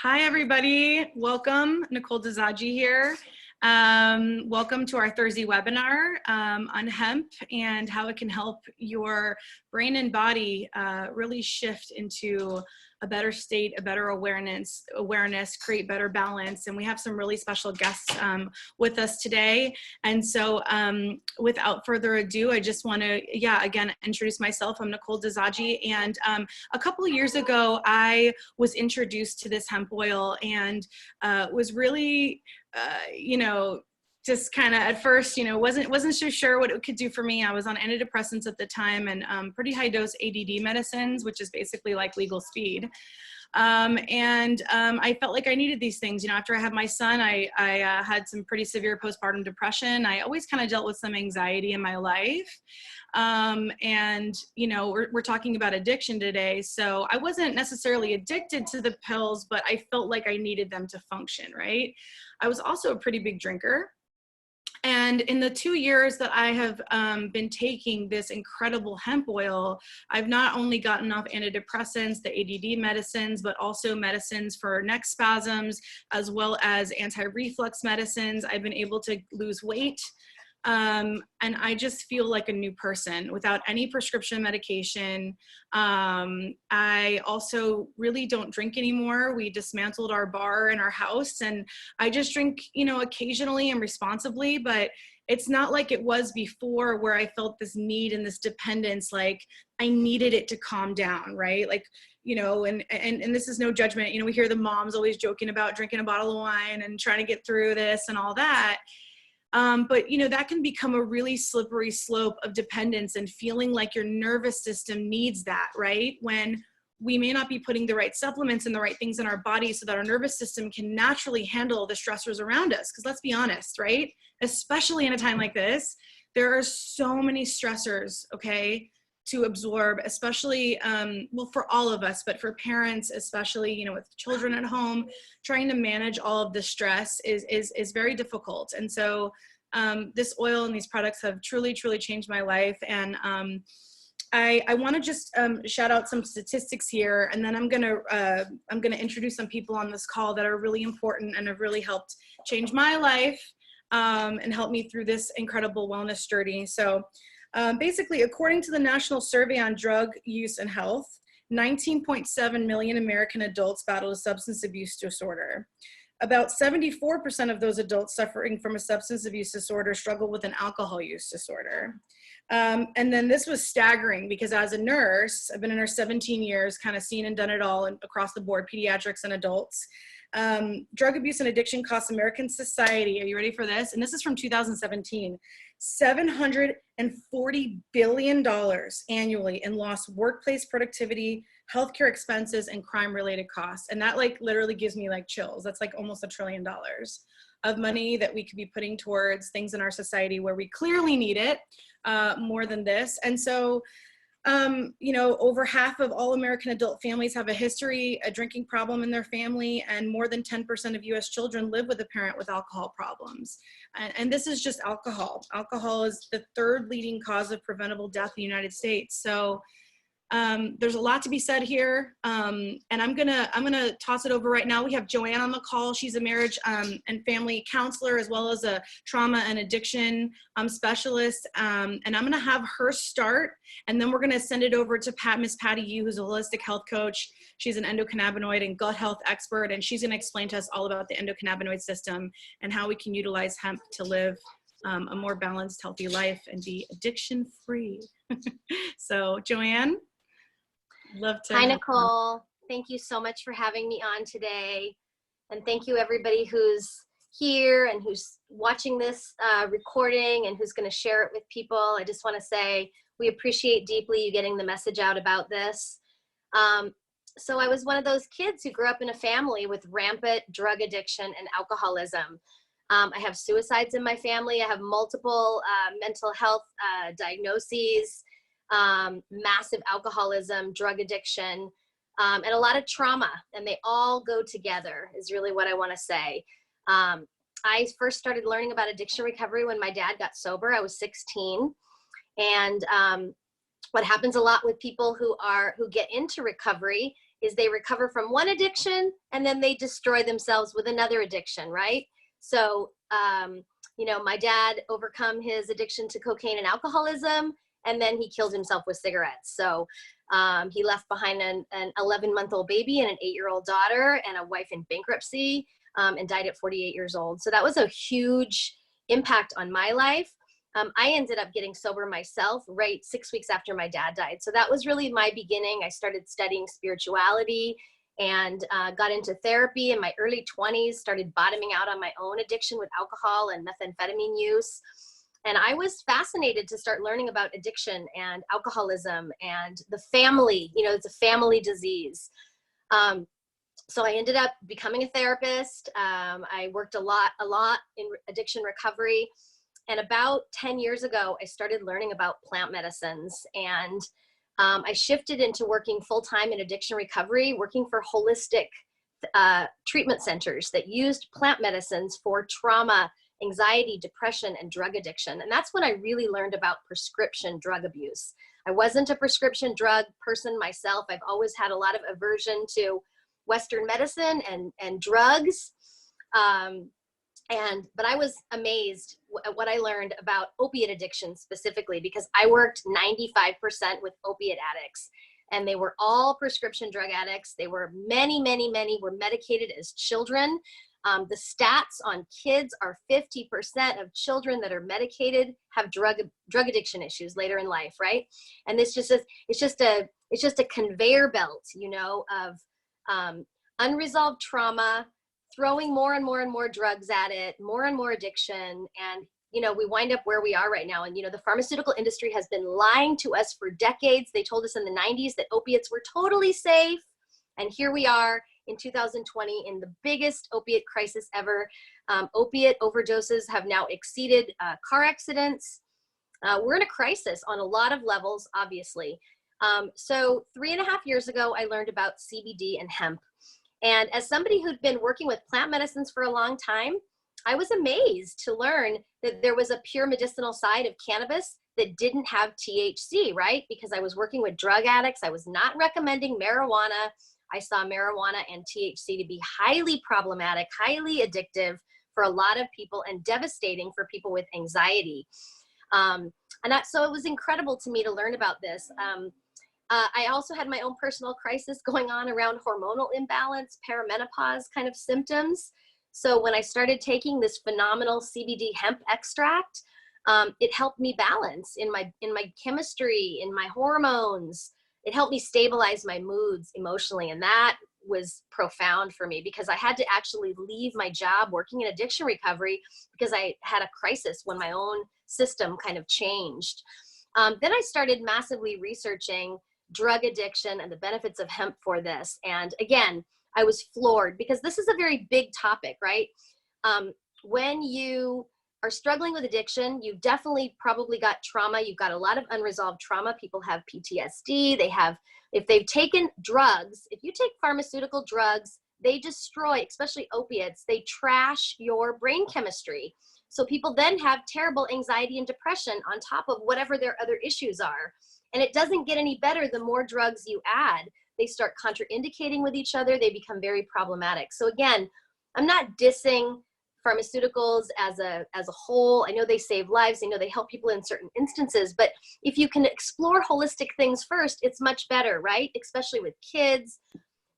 Hi, everybody. Welcome. Nicole Dizadj here. Welcome to our Thursday webinar on hemp and how it can help your brain and body really shift into a better state, a better awareness, create better balance. And we have some really special guests with us today. And so without further ado, I just want to, again, introduce myself. I'm Nicole Dizadj. And a couple of years ago, I was introduced to this hemp oil and was really, just kind of at first, wasn't so sure what it could do for me. I was on antidepressants at the time and pretty high dose ADD medicines, which is basically like legal speed. I felt like I needed these things. After I had my son, I had some pretty severe postpartum depression. I always kind of dealt with some anxiety in my life. We're talking about addiction today. So I wasn't necessarily addicted to the pills, but I felt like I needed them to function, right? I was also a pretty big drinker. And in the 2 years that I have been taking this incredible hemp oil, I've not only gotten off antidepressants, the ADD medicines, but also medicines for neck spasms, as well as anti-reflux medicines. I've been able to lose weight. And I just feel like a new person without any prescription medication. I also really don't drink anymore. We dismantled our bar in our house and I just drink, occasionally and responsibly, but it's not like it was before where I felt this need and this dependence, like I needed it to calm down, right? Like, and this is no judgment. We hear the moms always joking about drinking a bottle of wine and trying to get through this and all that. But that can become a really slippery slope of dependence and feeling like your nervous system needs that, right? When we may not be putting the right supplements and the right things in our body so that our nervous system can naturally handle the stressors around us. Because let's be honest, right? Especially in a time like this, there are so many stressors, okay, to absorb, especially, for all of us, but for parents, especially, with children at home, trying to manage all of the stress is very difficult. And so this oil and these products have truly, truly changed my life. And I want to just shout out some statistics here, and then I'm gonna introduce some people on this call that are really important and have really helped change my life and help me through this incredible wellness journey. So basically, according to the National Survey on Drug Use and Health, 19.7 million American adults battle a substance abuse disorder. About 74% of those adults suffering from a substance abuse disorder struggle with an alcohol use disorder. And then this was staggering because as a nurse, I've been a nurse 17 years, kind of seen and done it all across the board, pediatrics and adults. Drug abuse and addiction costs American society, are you ready for this? And this is from 2017, $740 billion annually in lost workplace productivity, healthcare expenses, and crime-related costs. And that literally gives me chills. That's almost $1 trillion of money that we could be putting towards things in our society where we clearly need it more than this. And so over half of all American adult families have a drinking problem in their family, and more than 10% of US children live with a parent with alcohol problems. And this is just alcohol. Alcohol is the third leading cause of preventable death in the United States. So there's a lot to be said here. And I'm gonna toss it over right now. We have Joanne on the call. She's a marriage and family counselor, as well as a trauma and addiction specialist. And I'm gonna have her start, and then we're gonna send it over to Miss Patty Yu, who's a holistic health coach. She's an endocannabinoid and gut health expert, and she's gonna explain to us all about the endocannabinoid system and how we can utilize hemp to live a more balanced, healthy life and be addiction-free. So, Joanne? Love to. Hi, Nicole. Thank you so much for having me on today. And thank you everybody who's here and who's watching this recording and who's going to share it with people. I just want to say we appreciate deeply you getting the message out about this. So I was one of those kids who grew up in a family with rampant drug addiction and alcoholism. I have suicides in my family. I have multiple mental health diagnoses. Massive alcoholism, drug addiction, and a lot of trauma, and they all go together is really what I want to say. I first started learning about addiction recovery when my dad got sober. I was 16, and what happens a lot with people who get into recovery is they recover from one addiction and then they destroy themselves with another addiction, right? So, you know, my dad overcome his addiction to cocaine and alcoholism, and then he killed himself with cigarettes. So he left behind an 11-month-old baby and an 8-year-old daughter and a wife in bankruptcy, and died at 48 years old. So that was a huge impact on my life. I ended up getting sober myself right 6 weeks after my dad died. So that was really my beginning. I started studying spirituality and got into therapy in my early 20s, started bottoming out on my own addiction with alcohol and methamphetamine use. And I was fascinated to start learning about addiction and alcoholism and the family, you know, it's a family disease. So I ended up becoming a therapist. I worked a lot in addiction recovery. And about 10 years ago, I started learning about plant medicines. And I shifted into working full-time in addiction recovery, working for holistic treatment centers that used plant medicines for trauma, anxiety, depression, and drug addiction. And that's when I really learned about prescription drug abuse. I wasn't a prescription drug person myself. I've always had a lot of aversion to Western medicine and drugs. But I was amazed at what I learned about opiate addiction specifically, because I worked 95% with opiate addicts, and they were all prescription drug addicts. They were many were medicated as children. The stats on kids are 50% of children that are medicated have drug addiction issues later in life, right? And it's just a conveyor belt, you know, of unresolved trauma, throwing more and more drugs at it, more and more addiction. And, you know, we wind up where we are right now. And, you know, the pharmaceutical industry has been lying to us for decades. They told us in the 90s that opiates were totally safe. And here we are in 2020 in the biggest opiate crisis ever. Opiate overdoses have now exceeded car accidents. We're in a crisis on a lot of levels, obviously. So 3.5 years ago, I learned about CBD and hemp. And as somebody who'd been working with plant medicines for a long time, I was amazed to learn that there was a pure medicinal side of cannabis that didn't have THC, right? Because I was working with drug addicts. I was not recommending marijuana. I saw marijuana and THC to be highly problematic, highly addictive for a lot of people, and devastating for people with anxiety. So it was incredible to me to learn about this. I also had my own personal crisis going on around hormonal imbalance, perimenopause kind of symptoms. So when I started taking this phenomenal CBD hemp extract, it helped me balance in my chemistry, in my hormones. It helped me stabilize my moods emotionally. And that was profound for me, because I had to actually leave my job working in addiction recovery because I had a crisis when my own system kind of changed. Then I started massively researching drug addiction and the benefits of hemp for this. And again, I was floored, because this is a very big topic, right? When you are struggling with addiction, you've definitely probably got trauma. You've got a lot of unresolved trauma. People have PTSD. If they've taken drugs, if you take pharmaceutical drugs, they destroy, especially opiates, they trash your brain chemistry. So people then have terrible anxiety and depression on top of whatever their other issues are. And it doesn't get any better the more drugs you add. They start contraindicating with each other. They become very problematic. So again, I'm not dissing pharmaceuticals as a whole. I know they save lives. I know they help people in certain instances. But if you can explore holistic things first, it's much better, right? Especially with kids.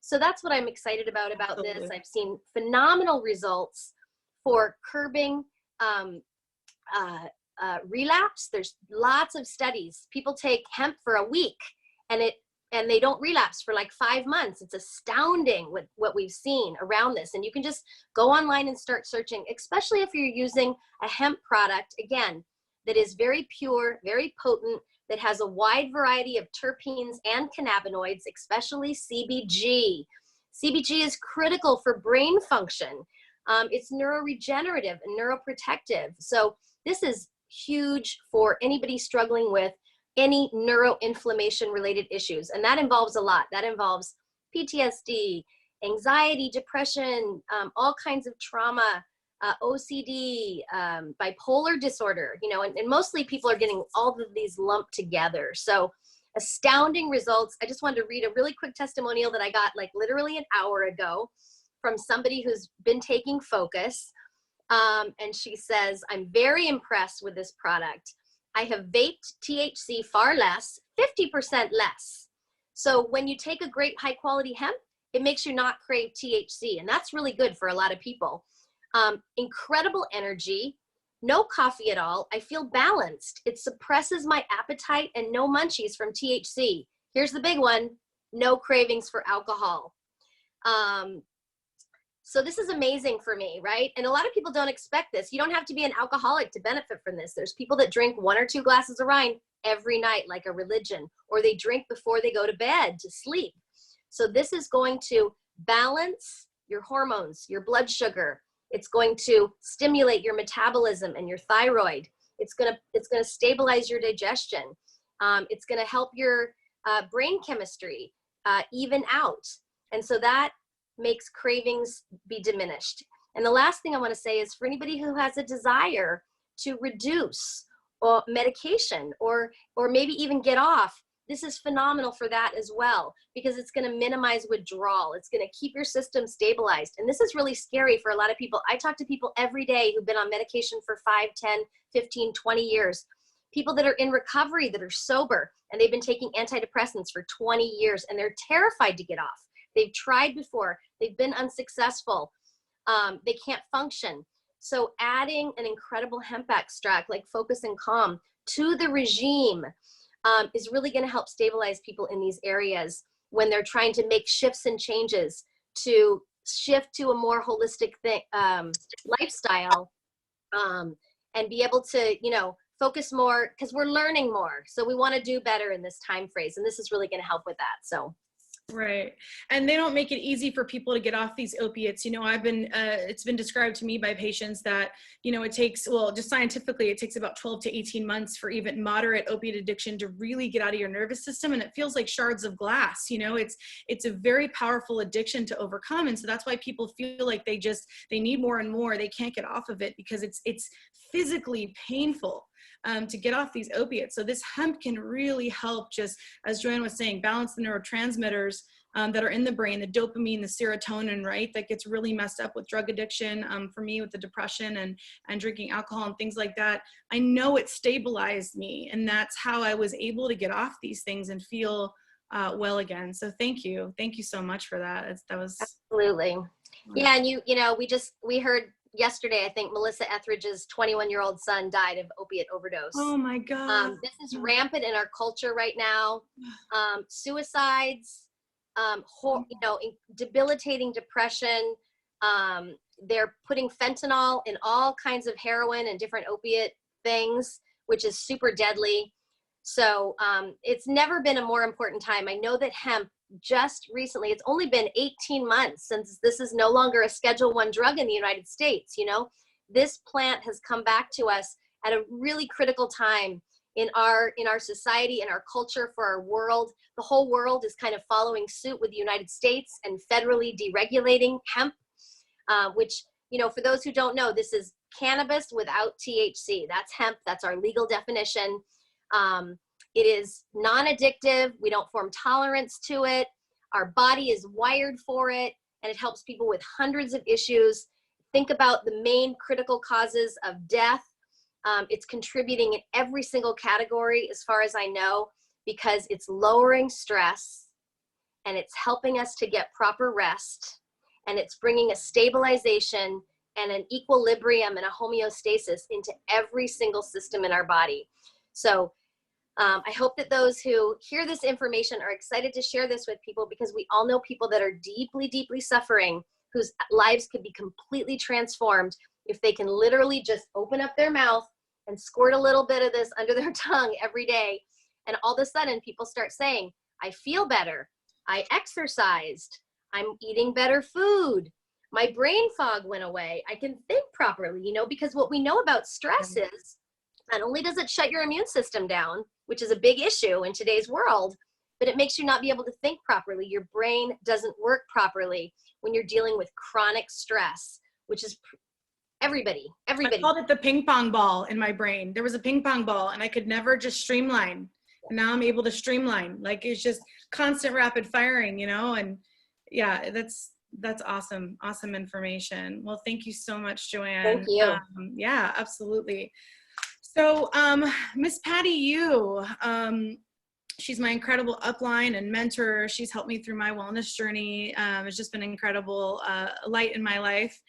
So that's what I'm excited about Absolutely. this. I've seen phenomenal results for curbing relapse. There's lots of studies. People take hemp for a week and they don't relapse for like 5 months. It's astounding what we've seen around this. And you can just go online and start searching, especially if you're using a hemp product, again, that is very pure, very potent, that has a wide variety of terpenes and cannabinoids, especially CBG. CBG is critical for brain function. It's neuroregenerative and neuroprotective. So this is huge for anybody struggling with any neuroinflammation related issues. And that involves a lot. That involves PTSD, anxiety, depression, all kinds of trauma, OCD, bipolar disorder, you know, and mostly people are getting all of these lumped together. So astounding results. I just wanted to read a really quick testimonial that I got like literally an hour ago from somebody who's been taking Focus. And she says, I'm very impressed with this product. I have vaped THC far less, 50% less. So when you take a great high quality hemp, it makes you not crave THC. And that's really good for a lot of people. Incredible energy, no coffee at all. I feel balanced. It suppresses my appetite and no munchies from THC. Here's the big one, no cravings for alcohol. So this is amazing for me, right? And a lot of people don't expect this. You don't have to be an alcoholic to benefit from this. There's people that drink 1 or 2 glasses of wine every night like a religion, or they drink before they go to bed to sleep. So this is going to balance your hormones, your blood sugar. It's going to stimulate your metabolism and your thyroid. It's gonna stabilize your digestion. It's gonna help your brain chemistry even out. And so that makes cravings be diminished. And the last thing I want to say is for anybody who has a desire to reduce or medication or maybe even get off, this is phenomenal for that as well, because it's going to minimize withdrawal. It's going to keep your system stabilized. And this is really scary for a lot of people. I talk to people every day who've been on medication for 5, 10, 15, 20 years. People that are in recovery, that are sober, and they've been taking antidepressants for 20 years, and they're terrified to get off. They've tried before. They've been unsuccessful. They can't function. So adding an incredible hemp extract like Focus and Calm to the regime is really going to help stabilize people in these areas when they're trying to make shifts and changes to shift to a more holistic lifestyle and be able to, focus more, because we're learning more. So we want to do better in this time phrase. And this is really going to help with that. So. Right. And they don't make it easy for people to get off these opiates. It's been described to me by patients that, it takes, just scientifically, it takes about 12 to 18 months for even moderate opiate addiction to really get out of your nervous system. And it feels like shards of glass, it's a very powerful addiction to overcome. And so that's why people feel like they need more and more. They can't get off of it because it's physically painful. To get off these opiates. So this hemp can really help, just as Joanne was saying, balance the neurotransmitters that are in the brain, the dopamine, the serotonin, right? That gets really messed up with drug addiction. For me, with the depression and drinking alcohol and things like that, I know it stabilized me. And that's how I was able to get off these things and feel well again. So thank you. Thank you so much for that. That was absolutely. Yeah. And we heard yesterday, I think Melissa Etheridge's 21-year-old son died of opiate overdose. Oh my God. This is rampant in our culture right now. Suicides, debilitating depression. They're putting fentanyl in all kinds of heroin and different opiate things, which is super deadly. So it's never been a more important time. I know that hemp just recently, it's only been 18 months since this is no longer a Schedule I drug in the United States. This plant has come back to us at a really critical time in our society, in our culture, for our world. The whole world is kind of following suit with the United States and federally deregulating hemp, which, for those who don't know, this is cannabis without THC. That's hemp. That's our legal definition. It is non-addictive. We don't form tolerance to it. Our body is wired for it, and it helps people with hundreds of issues. Think about the main critical causes of death. It's contributing in every single category, as far as I know, because it's lowering stress, and it's helping us to get proper rest, and it's bringing a stabilization and an equilibrium and a homeostasis into every single system in our body. So I hope that those who hear this information are excited to share this with people, because we all know people that are deeply, deeply suffering, whose lives could be completely transformed if they can literally just open up their mouth and squirt a little bit of this under their tongue every day. And all of a sudden people start saying, I feel better. I exercised. I'm eating better food. My brain fog went away. I can think properly, because what we know about stress is not only does it shut your immune system down, which is a big issue in today's world, but it makes you not be able to think properly. Your brain doesn't work properly when you're dealing with chronic stress, which is everybody. I called it the ping pong ball in my brain. There was a ping pong ball and I could never just streamline. And now I'm able to streamline. Like, it's just constant rapid firing, you know? And yeah, that's awesome. Awesome information. Well, thank you so much, Joanne. Thank you. Yeah, absolutely. So, Miss Patty, she's my incredible upline and mentor. She's helped me through my wellness journey. It's just been incredible light in my life.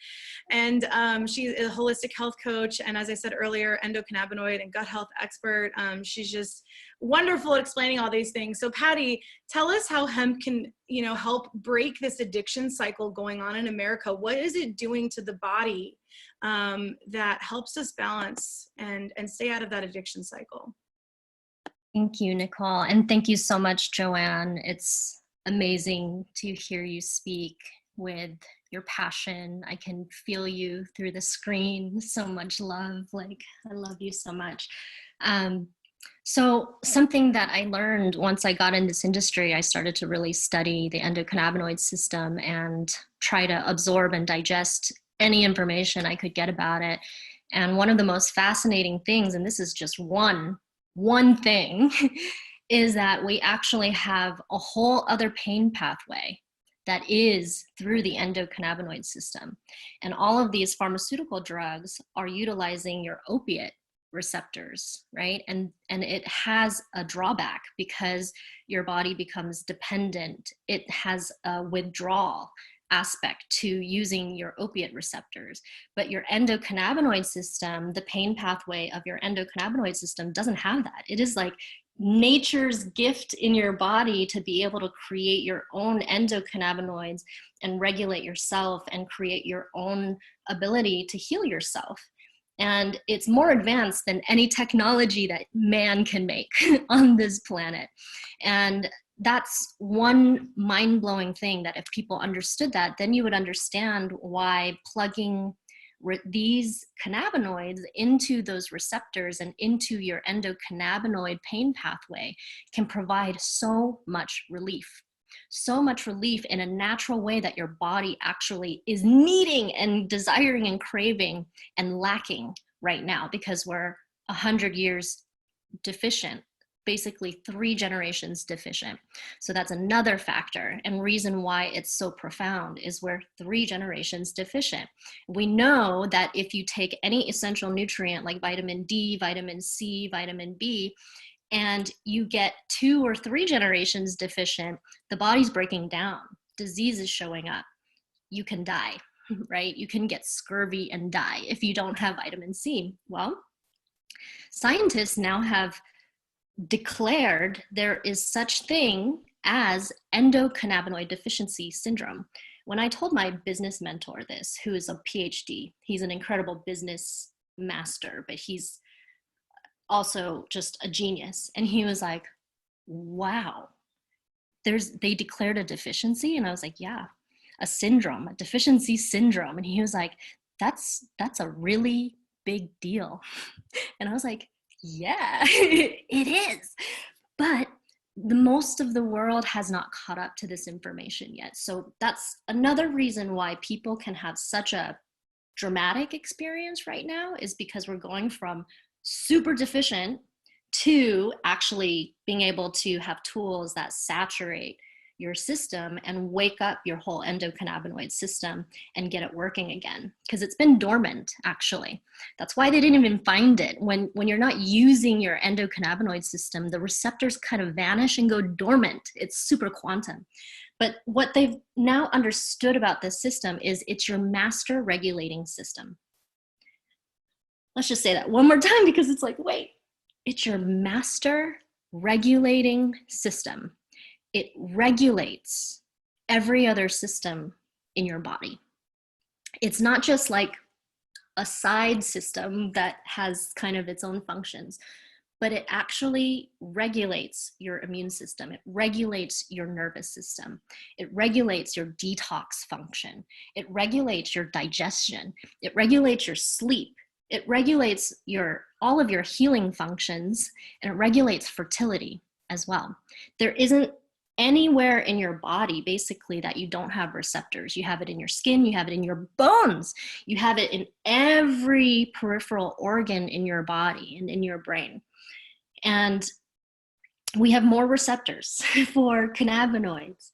And she's a holistic health coach. And as I said earlier, endocannabinoid and gut health expert. She's just wonderful at explaining all these things. So Patty, tell us how hemp can, help break this addiction cycle going on in America. What is it doing to the body that helps us balance and stay out of that addiction cycle? Thank you, Nicole. And thank you so much, Joanne. It's amazing to hear you speak with your passion. I can feel you through the screen. So much love. Like, I love you so much. So something that I learned once I got in this industry, I started to really study the endocannabinoid system and try to absorb and digest any information I could get about it. And one of the most fascinating things, and this is just one thing, is that we actually have a whole other pain pathway that is through the endocannabinoid system. And all of these pharmaceutical drugs are utilizing your opiate receptors, right? And it has a drawback because your body becomes dependent. It has a withdrawal aspect to using your opiate receptors. But your endocannabinoid system, the pain pathway of your endocannabinoid system, doesn't have that. It is like nature's gift in your body to be able to create your own endocannabinoids and regulate yourself and create your own ability to heal yourself. And it's more advanced than any technology that man can make on this planet. And that's one mind-blowing thing, that if people understood that, then you would understand why plugging these cannabinoids into those receptors and into your endocannabinoid pain pathway can provide so much relief in a natural way that your body actually is needing and desiring and craving and lacking right now, because we're 100 years deficient, basically 3 generations deficient. So that's another factor and reason why it's so profound, is we're 3 generations deficient. We know that if you take any essential nutrient like vitamin D, vitamin C, vitamin B, and you get 2 or 3 generations deficient, the body's breaking down, disease is showing up. You can die, right? You can get scurvy and die if you don't have vitamin C. Well, scientists now have declared there is such thing as endocannabinoid deficiency syndrome. When I told my business mentor this, who is a PhD, he's an incredible business master, but he's also just a genius. And he was like, wow, they declared a deficiency? And I was like, yeah, a syndrome, a deficiency syndrome. And he was like, that's a really big deal. And I was like, yeah, it is. But the most of the world has not caught up to this information yet. So that's another reason why people can have such a dramatic experience right now, is because we're going from super deficient to actually being able to have tools that saturate your system and wake up your whole endocannabinoid system and get it working again, because it's been dormant. Actually, that's why they didn't even find it. When you're not using your endocannabinoid system, the receptors kind of vanish and go dormant. It's super quantum. But what they've now understood about this system is it's your master regulating system. Let's just say that one more time, because it's like, wait, it's your master regulating system. It regulates every other system in your body. It's not just like a side system that has kind of its own functions, but it actually regulates your immune system. It regulates your nervous system. It regulates your detox function. It regulates your digestion. It regulates your sleep. It regulates all of your healing functions, and it regulates fertility as well. There isn't anywhere in your body basically that you don't have receptors. You have it in your skin, you have it in your bones, you have it in every peripheral organ in your body and in your brain. And we have more receptors for cannabinoids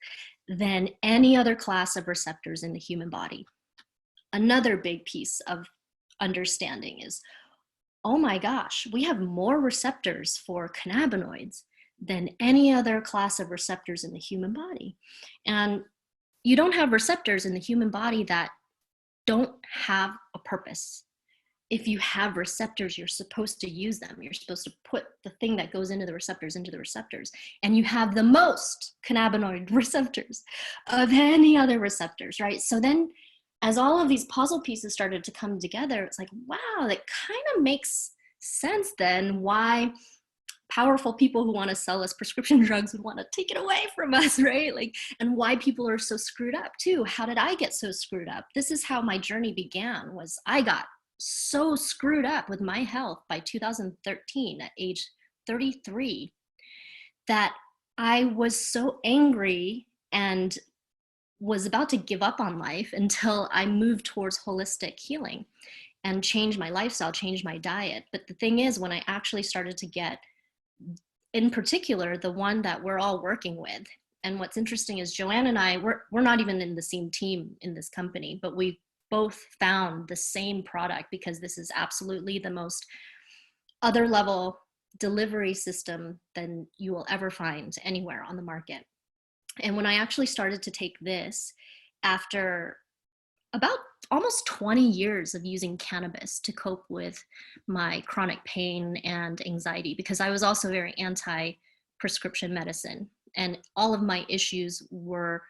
than any other class of receptors in the human body. Another big piece of understanding is, oh my gosh, we have more receptors for cannabinoids than any other class of receptors in the human body. And you don't have receptors in the human body that don't have a purpose. If you have receptors, you're supposed to use them. You're supposed to put the thing that goes into the receptors. And you have the most cannabinoid receptors of any other receptors, right? So then as all of these puzzle pieces started to come together, it's like, wow, that kind of makes sense then why powerful people who want to sell us prescription drugs would want to take it away from us, right? Like, and why people are so screwed up too. How did I get so screwed up? This is how my journey began, was I got so screwed up with my health by 2013 at age 33 that I was so angry and was about to give up on life until I moved towards holistic healing and changed my lifestyle, changed my diet. But the thing is, when I actually started to get, in particular, the one that we're all working with, and what's interesting is Joanne and I, we're not even in the same team in this company, but we both found the same product because this is absolutely the most other level delivery system than you will ever find anywhere on the market. And when I actually started to take this after about almost 20 years of using cannabis to cope with my chronic pain and anxiety, because I was also very anti-prescription medicine, and all of my issues were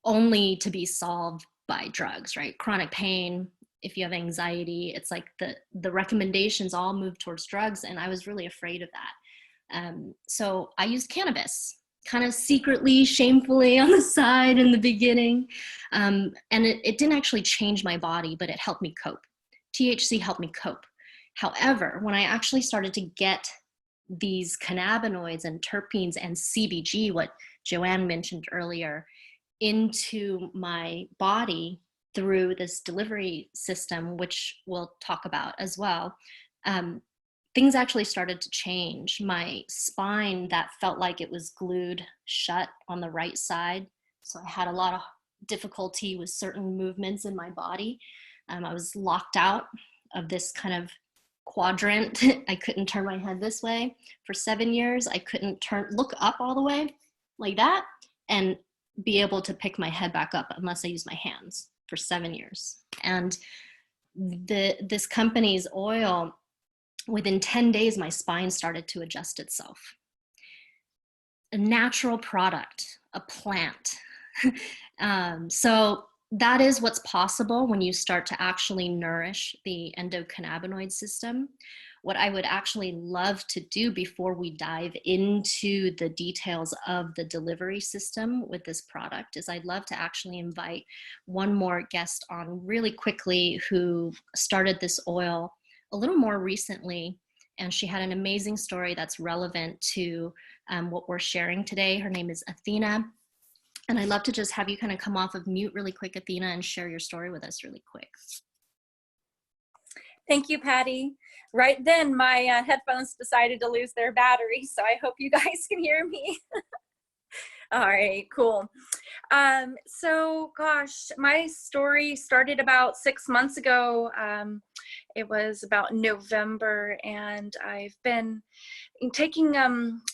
only to be solved by drugs, right? Chronic pain, if you have anxiety, it's like the recommendations all move towards drugs, and I was really afraid of that. So I used cannabis kind of secretly, shamefully on the side in the beginning. And it didn't actually change my body, but it helped me cope. THC helped me cope. However, when I actually started to get these cannabinoids and terpenes and CBG, what Joanne mentioned earlier, into my body through this delivery system, which we'll talk about as well, things actually started to change. My spine that felt like it was glued shut on the right side, so I had a lot of difficulty with certain movements in my body. I was locked out of this kind of quadrant. I couldn't turn my head this way for 7 years. I couldn't look up all the way like that and be able to pick my head back up unless I used my hands for 7 years. And this company's oil, within 10 days, my spine started to adjust itself. A natural product, a plant. So that is what's possible when you start to actually nourish the endocannabinoid system. What I would actually love to do before we dive into the details of the delivery system with this product is I'd love to actually invite one more guest on really quickly who started this oil a little more recently, and she had an amazing story that's relevant to what we're sharing today. Her name is Athena, and I'd love to just have you kind of come off of mute really quick, Athena, and share your story with us really quick. Thank you, Patty. Right then, my headphones decided to lose their battery, so I hope you guys can hear me. All right, cool. So gosh, my story started about 6 months ago. It was about November, and I've been taking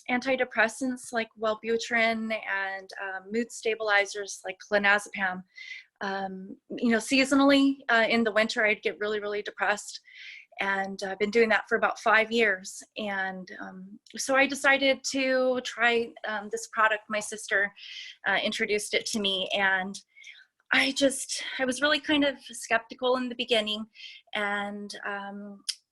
antidepressants like Wellbutrin and mood stabilizers like clonazepam. Seasonally in the winter, I'd get really, really depressed. And I've been doing that for about 5 years. And so I decided to try this product. My sister introduced it to me, and I was really kind of skeptical in the beginning. And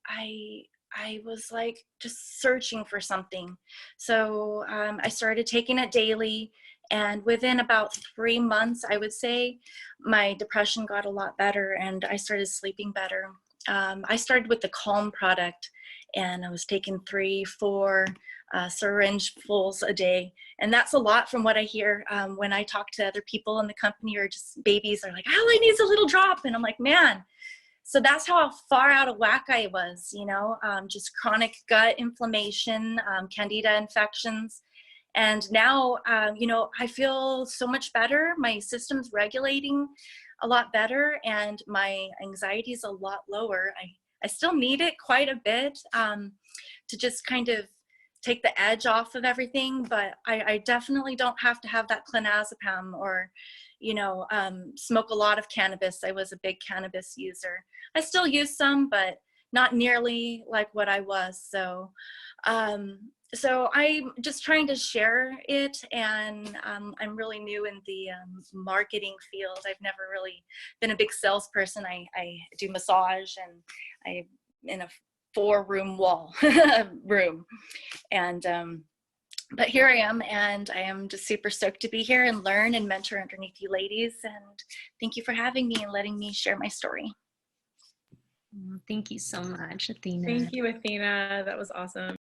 I was like just searching for something. So I started taking it daily. And within about 3 months, I would say, my depression got a lot better and I started sleeping better. I started with the Calm product, and I was taking 3-4 syringefuls a day. And that's a lot from what I hear when I talk to other people in the company, or just babies are like, all I need is a little drop. And I'm like, man. So that's how far out of whack I was, just chronic gut inflammation, candida infections. And now, you know, I feel so much better. My system's regulating a lot better, and my anxiety is a lot lower. I still need it quite a bit to just kind of take the edge off of everything, but I definitely don't have to have that clonazepam or, you know, smoke a lot of cannabis. I was a big cannabis user. I still use some, but not nearly like what I was. So, so I'm just trying to share it, and I'm really new in the marketing field. I've never really been a big salesperson. I do massage, and I'm in a 4-room wall room, and but here I am, and I am just super stoked to be here and learn and mentor underneath you ladies. And thank you for having me and letting me share my story. Thank you so much, Athena. Thank you, Athena. That was awesome.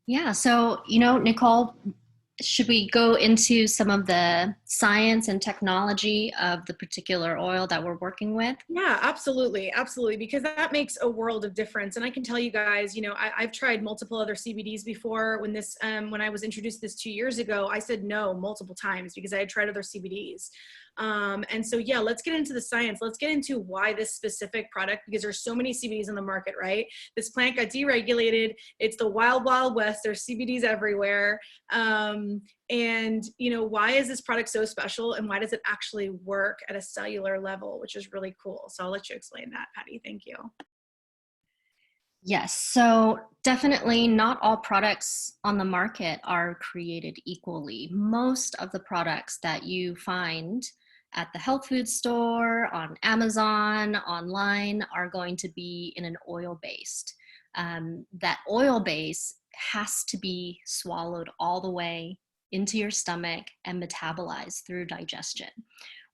Yeah, so, you know, Nicole, should we go into some of the science and technology of the particular oil that we're working with? Yeah, absolutely. Absolutely. Because that makes a world of difference. And I can tell you guys, you know, I've tried multiple other CBDs before. When this, when I was introduced to this 2 years ago, I said no multiple times because I had tried other CBDs. And so, yeah, let's get into the science. Let's get into why this specific product, because there's so many CBDs in the market, right? This plant got deregulated. It's the wild, wild west. There's CBDs everywhere. And, you know, why is this product so special, and why does it actually work at a cellular level, which is really cool. So I'll let you explain that, Patty. Thank you. Yes, so definitely not all products on the market are created equally. Most of the products that you find at the health food store, on Amazon, online, are going to be in an oil-based. That oil base has to be swallowed all the way into your stomach and metabolized through digestion.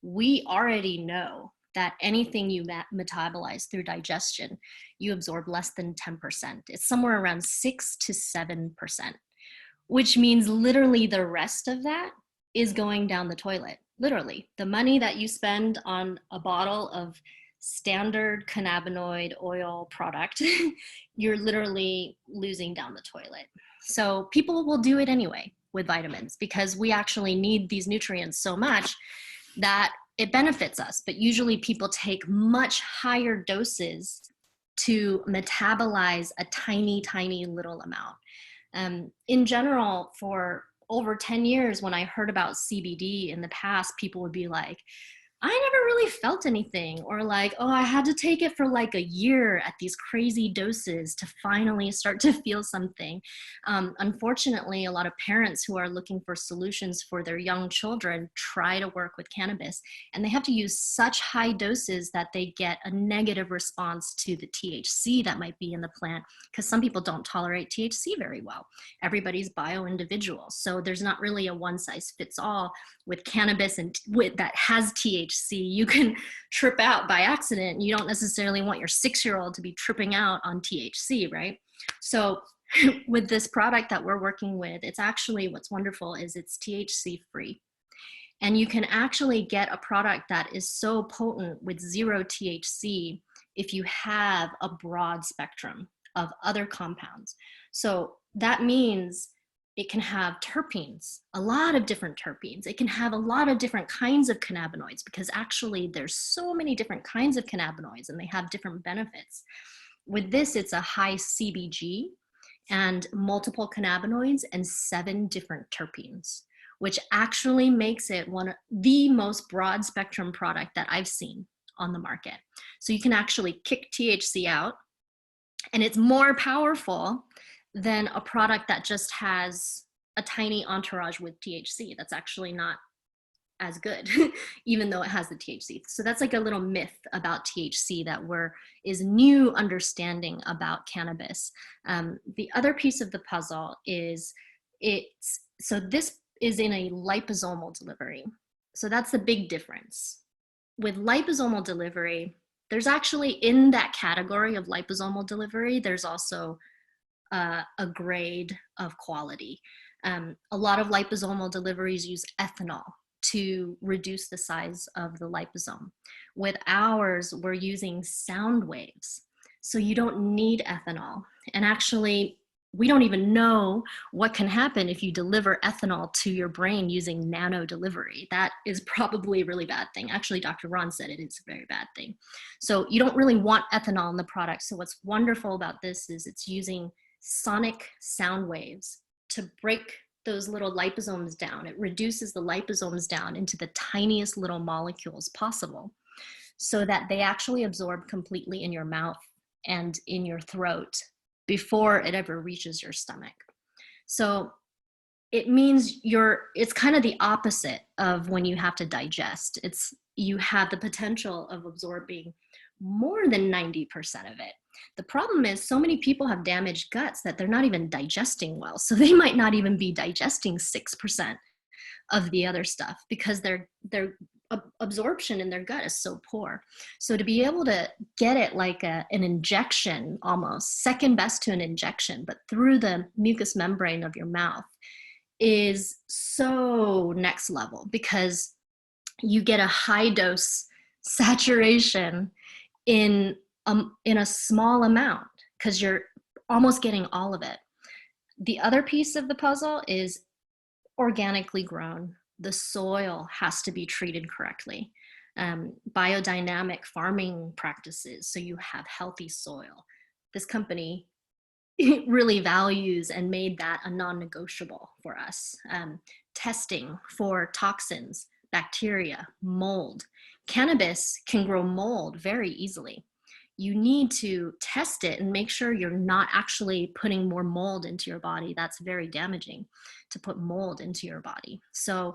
We already know that anything you metabolize through digestion, you absorb less than 10%. It's somewhere around 6 to 7%, which means literally the rest of that is going down the toilet. Literally, the money that you spend on a bottle of standard cannabinoid oil product, you're literally losing down the toilet. So people will do it anyway with vitamins because we actually need these nutrients so much that it benefits us. But usually people take much higher doses to metabolize a tiny, tiny little amount. In general, for over 10 years, when I heard about CBD in the past, people would be like, I never really felt anything, or like, oh, I had to take it for like a year at these crazy doses to finally start to feel something. Unfortunately, a lot of parents who are looking for solutions for their young children try to work with cannabis, and they have to use such high doses that they get a negative response to the THC that might be in the plant, because some people don't tolerate THC very well. Everybody's bio-individual, so there's not really a one-size-fits-all with cannabis and that has THC. You can trip out by accident. You don't necessarily want your 6-year-old to be tripping out on THC, right? So with this product that we're working with, it's actually, what's wonderful is it's THC free. And you can actually get a product that is so potent with 0 THC if you have a broad spectrum of other compounds. So that means it can have terpenes, a lot of different terpenes. It can have a lot of different kinds of cannabinoids, because actually there's so many different kinds of cannabinoids and they have different benefits. With this, it's a high CBG and multiple cannabinoids and 7 different terpenes, which actually makes it one of the most broad spectrum product that I've seen on the market. So you can actually kick THC out, and it's more powerful than a product that just has a tiny entourage with THC. That's actually not as good, even though it has the THC. So that's like a little myth about THC that is new understanding about cannabis. The other piece of the puzzle is so this is in a liposomal delivery. So that's the big difference. With liposomal delivery, there's actually, in that category of liposomal delivery, there's also a grade of quality. A lot of liposomal deliveries use ethanol to reduce the size of the liposome. With ours, we're using sound waves. So you don't need ethanol. And actually, we don't even know what can happen if you deliver ethanol to your brain using nano delivery. That is probably a really bad thing. Actually, Dr. Ron said it is a very bad thing. So you don't really want ethanol in the product. So what's wonderful about this is it's using sonic sound waves to break those little liposomes down. It reduces the liposomes down into the tiniest little molecules possible so that they actually absorb completely in your mouth and in your throat before it ever reaches your stomach. So it means it's kind of the opposite of when you have to digest. You have the potential of absorbing more than 90% of it. The problem is so many people have damaged guts that they're not even digesting well. So they might not even be digesting 6% of the other stuff because their absorption in their gut is so poor. So to be able to get it like an injection, almost second best to an injection, but through the mucous membrane of your mouth, is so next level, because you get a high dose saturation in a small amount, because you're almost getting all of it. The other piece of the puzzle is organically grown. The soil has to be treated correctly. Biodynamic farming practices, so you have healthy soil. This company really values and made that a non-negotiable for us. Testing for toxins, bacteria, mold. Cannabis can grow mold very easily. You need to test it and make sure you're not actually putting more mold into your body. That's very damaging to put mold into your body. So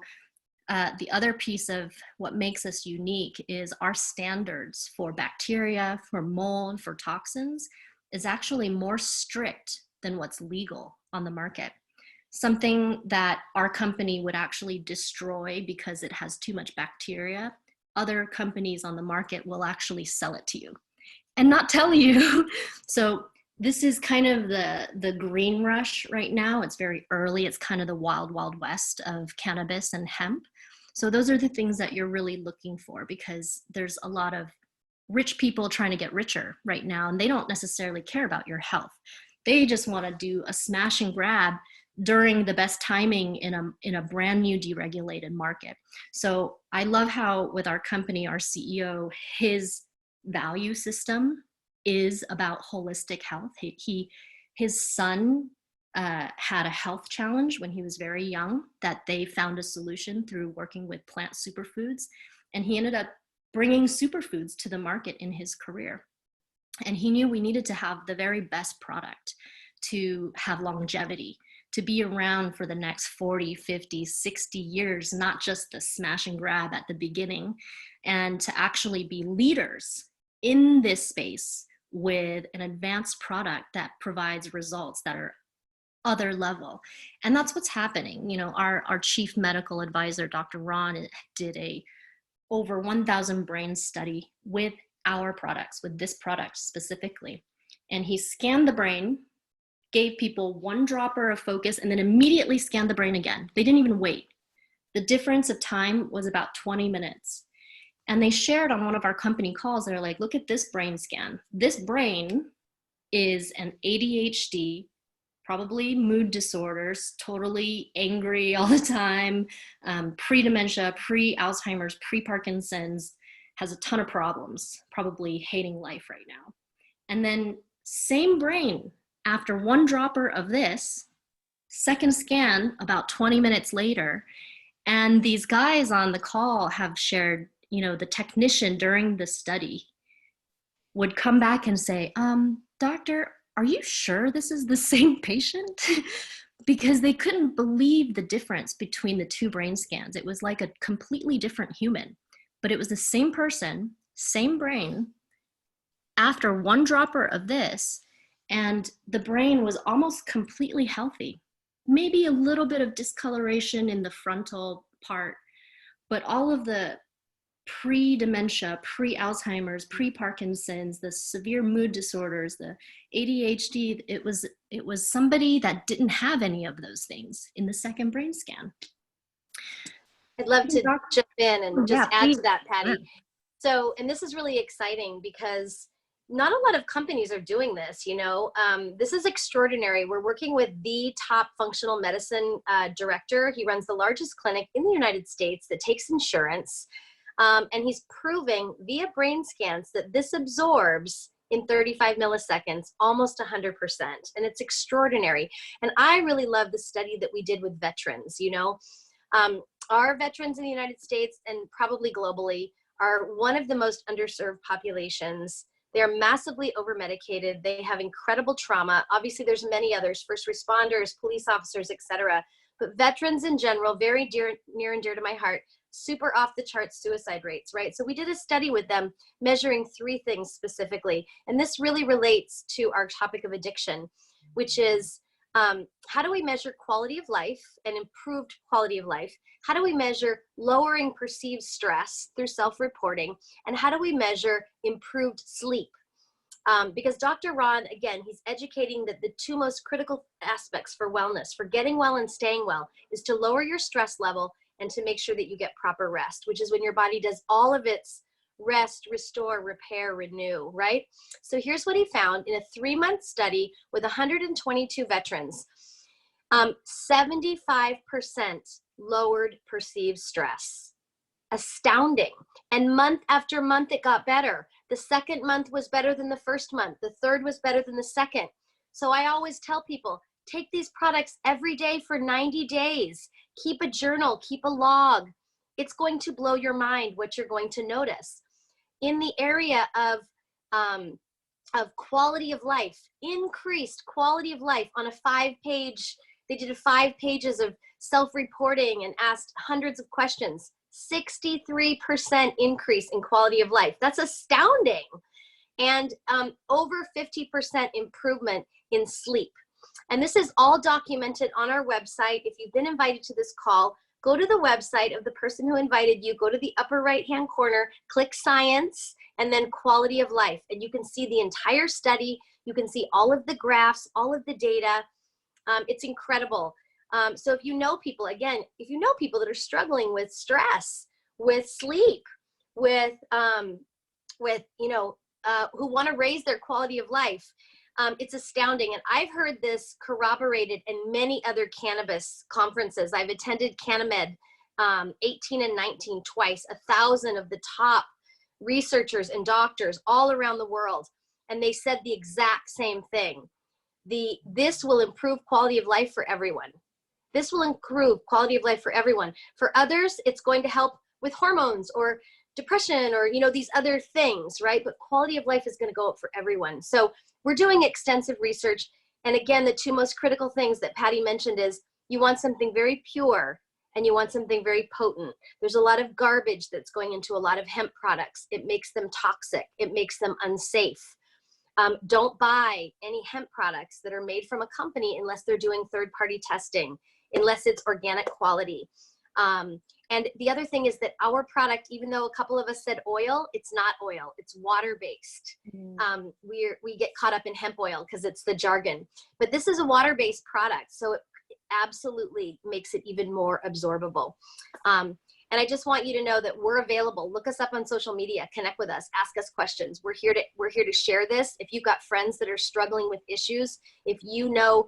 the other piece of what makes us unique is our standards for bacteria, for mold, for toxins is actually more strict than what's legal on the market. Something that our company would actually destroy because it has too much bacteria, other companies on the market will actually sell it to you and not tell you. So this is kind of the green rush right now. It's very early. It's kind of the wild, wild west of cannabis and hemp. So those are the things that you're really looking for, because there's a lot of rich people trying to get richer right now, and they don't necessarily care about your health. They just want to do a smash and grab during the best timing in a brand new deregulated market. So I love how with our company, our CEO, his value system is about holistic health. His son had a health challenge when he was very young that they found a solution through working with plant superfoods, and he ended up bringing superfoods to the market in his career. And he knew we needed to have the very best product to have longevity, to be around for the next 40, 50, 60 years, not just the smash and grab at the beginning, and to actually be leaders in this space with an advanced product that provides results that are other level. And that's what's happening. You know, our chief medical advisor, Dr. Ron, did a over 1,000 brain study with our products, with this product specifically. And he scanned the brain, gave people one dropper of focus, and then immediately scanned the brain again. They didn't even wait. The difference of time was about 20 minutes. And they shared on one of our company calls, they're like, look at this brain scan. This brain is an ADHD, probably mood disorders, totally angry all the time, pre-dementia, pre-Alzheimer's, pre-Parkinson's, has a ton of problems, probably hating life right now. And then same brain, after one dropper of this, second scan about 20 minutes later, and these guys on the call have shared, you know, the technician during the study would come back and say, doctor, are you sure this is the same patient? Because they couldn't believe the difference between the two brain scans. It was like a completely different human, but it was the same person, same brain, after one dropper of this, and the brain was almost completely healthy. Maybe a little bit of discoloration in the frontal part, but all of the pre-dementia, pre-Alzheimer's, pre-Parkinson's, the severe mood disorders, the ADHD, it was somebody that didn't have any of those things in the second brain scan. I'd love to jump in and just add please. to that, Patty. So, and this is really exciting because not a lot of companies are doing this, you know. This is extraordinary. We're working with the top functional medicine director. He runs the largest clinic in the United States that takes insurance. And he's proving via brain scans that this absorbs in 35 milliseconds, almost 100%. And it's extraordinary. And I really love the study that we did with veterans, you know. Our veterans in the United States and probably globally are one of the most underserved populations. They're massively over-medicated. They have incredible trauma. Obviously, there's many others, first responders, police officers, etc. But veterans in general, very near and dear to my heart, super off the charts suicide rates, right? So we did a study with them measuring 3 things specifically. And this really relates to our topic of addiction, which is how do we measure quality of life and improved quality of life? How do we measure lowering perceived stress through self-reporting? And how do we measure improved sleep? Because Dr. Ron, again, he's educating that the 2 most critical aspects for wellness, for getting well and staying well, is to lower your stress level and to make sure that you get proper rest, which is when your body does all of its rest, restore, repair, renew, right? So here's what he found in a 3-month study with 122 veterans. 75% lowered perceived stress. Astounding. And month after month, it got better. The 2nd month was better than the 1st month. The 3rd was better than the 2nd. So I always tell people, take these products every day for 90 days. Keep a journal, keep a log. It's going to blow your mind what you're going to notice. In the area of quality of life, increased quality of life on a 5-page, they did 5 pages of self-reporting and asked hundreds of questions. 63% increase in quality of life. That's astounding. And over 50% improvement in sleep. And this is all documented on our website. If you've been invited to this call, go to the website of the person who invited you, go to the upper right-hand corner, click science, and then quality of life. And you can see the entire study. You can see all of the graphs, all of the data. It's incredible. So if you know people, again, if you know people that are struggling with stress, with sleep, with you know, who want to raise their quality of life, it's astounding. And I've heard this corroborated in many other cannabis conferences. I've attended CannaMed 18 and 19 twice, 1,000 of the top researchers and doctors all around the world. And they said the exact same thing. This will improve quality of life for everyone. This will improve quality of life for everyone. For others, it's going to help with hormones or depression or, you know, these other things, right? But quality of life is going to go up for everyone. So we're doing extensive research. And again, the 2 most critical things that Patty mentioned is you want something very pure and you want something very potent. There's a lot of garbage that's going into a lot of hemp products. It makes them toxic. It makes them unsafe. Don't buy any hemp products that are made from a company unless they're doing third-party testing, unless it's organic quality. And the other thing is that our product, even though a couple of us said oil, it's not oil, it's water-based. We get caught up in hemp oil because it's the jargon, but this is a water-based product. So it absolutely makes it even more absorbable. And I just want you to know that we're available. Look us up on social media, connect with us, ask us questions. We're here to share this. If you've got friends that are struggling with issues, if you know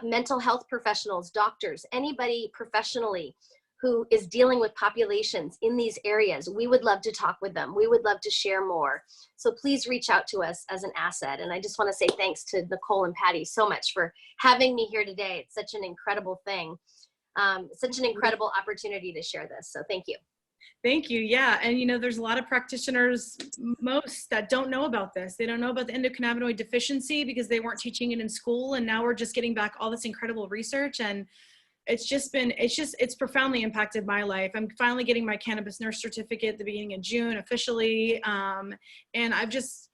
mental health professionals, doctors, anybody professionally who is dealing with populations in these areas, we would love to talk with them. We would love to share more. So please reach out to us as an asset. And I just want to say thanks to Nicole and Patty so much for having me here today. It's such an incredible thing, such an incredible opportunity to share this. So thank you. Thank you. Yeah. And you know, there's a lot of practitioners, most that don't know about this. They don't know about the endocannabinoid deficiency because they weren't teaching it in school. And now we're just getting back all this incredible research. And it's profoundly impacted my life. I'm finally getting my cannabis nurse certificate at the beginning of June officially. And I've just,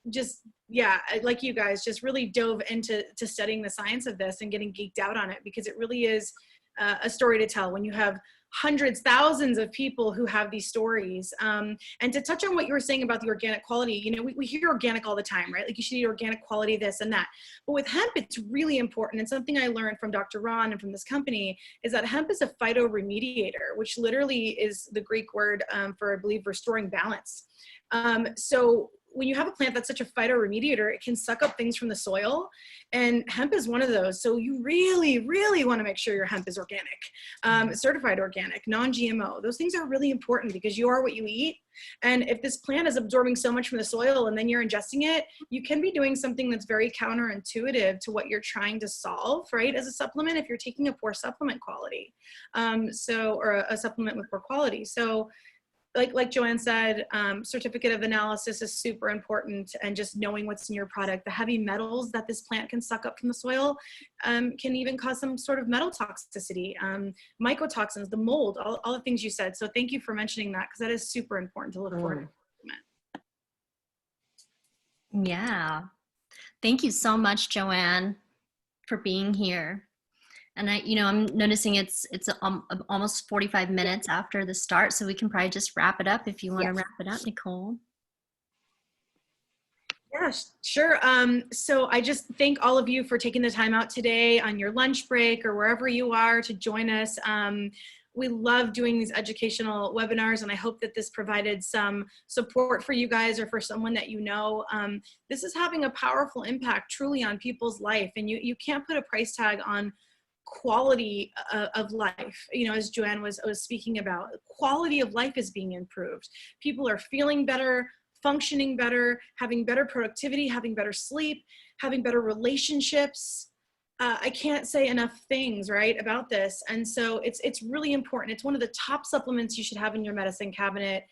yeah, like you guys, just really dove into studying the science of this and getting geeked out on it because it really is a story to tell when you have hundreds, thousands of people who have these stories. And to touch on what you were saying about the organic quality, you know, we hear organic all the time, right? Like you should eat organic quality, this and that. But with hemp, it's really important. And something I learned from Dr. Ron and from this company is that hemp is a phytoremediator, which literally is the Greek word for, I believe, restoring balance. So when you have a plant that's such a phytoremediator, it can suck up things from the soil, and hemp is one of those. So you really, really want to make sure your hemp is organic, certified organic, non-GMO. Those things are really important because you are what you eat. And if this plant is absorbing so much from the soil and then you're ingesting it, you can be doing something that's very counterintuitive to what you're trying to solve, right? As a supplement, if you're taking a poor supplement quality, or a supplement with poor quality. So like Joanne said, certificate of analysis is super important, and just knowing what's in your product. The heavy metals that this plant can suck up from the soil can even cause some sort of metal toxicity, mycotoxins, the mold, all the things you said. So thank you for mentioning that, because that is super important to look for. Yeah. Thank you so much, Joanne, for being here. And I'm noticing it's almost 45 minutes after the start, so we can probably just wrap it up if you want to wrap it up, Nicole. Yeah, sure. So I just thank all of you for taking the time out today on your lunch break or wherever you are to join us. We love doing these educational webinars, and I hope that this provided some support for you guys or for someone that you know. This is having a powerful impact truly on people's life, and you can't put a price tag on quality of life. As Joanne was speaking about, quality of life is being improved. People are feeling better, functioning better, having better productivity, having better sleep, having better relationships. I can't say enough things, right, about this. And so it's really important. It's one of the top supplements you should have in your medicine cabinet.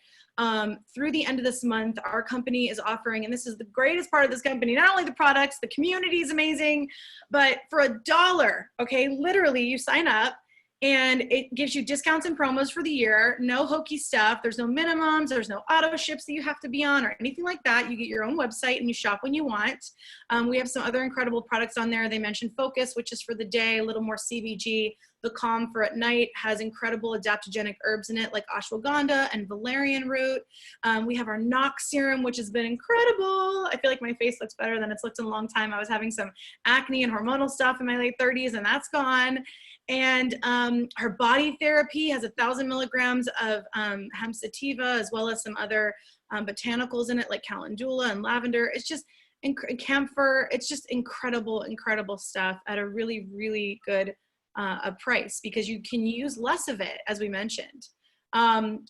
Through the end of this month, our company is offering, and this is the greatest part of this company, not only the products, the community is amazing, but for $1, okay, literally you sign up and it gives you discounts and promos for the year, no hokey stuff. There's no minimums, there's no auto ships that you have to be on or anything like that. You get your own website and you shop when you want. We have some other incredible products on there. They mentioned Focus, which is for the day, a little more CBG. The Calm for at night has incredible adaptogenic herbs in it, like ashwagandha and valerian root. We have our Nox serum, which has been incredible. I feel like my face looks better than it's looked in a long time. I was having some acne and hormonal stuff in my late 30s, and that's gone. And her body therapy has 1,000 milligrams of hemp sativa, as well as some other botanicals in it, like calendula and lavender. It's just camphor. It's just incredible, incredible stuff at a really, really good a price, because you can use less of it, as we mentioned.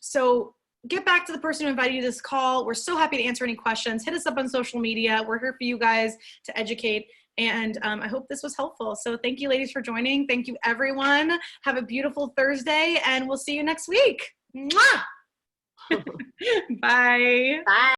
So get back to the person who invited you to this call. We're so happy to answer any questions. Hit us up on social media. We're here for you guys to educate. And I hope this was helpful. So thank you, ladies, for joining. Thank you, everyone. Have a beautiful Thursday, and we'll see you next week. Mwah! Bye. Bye.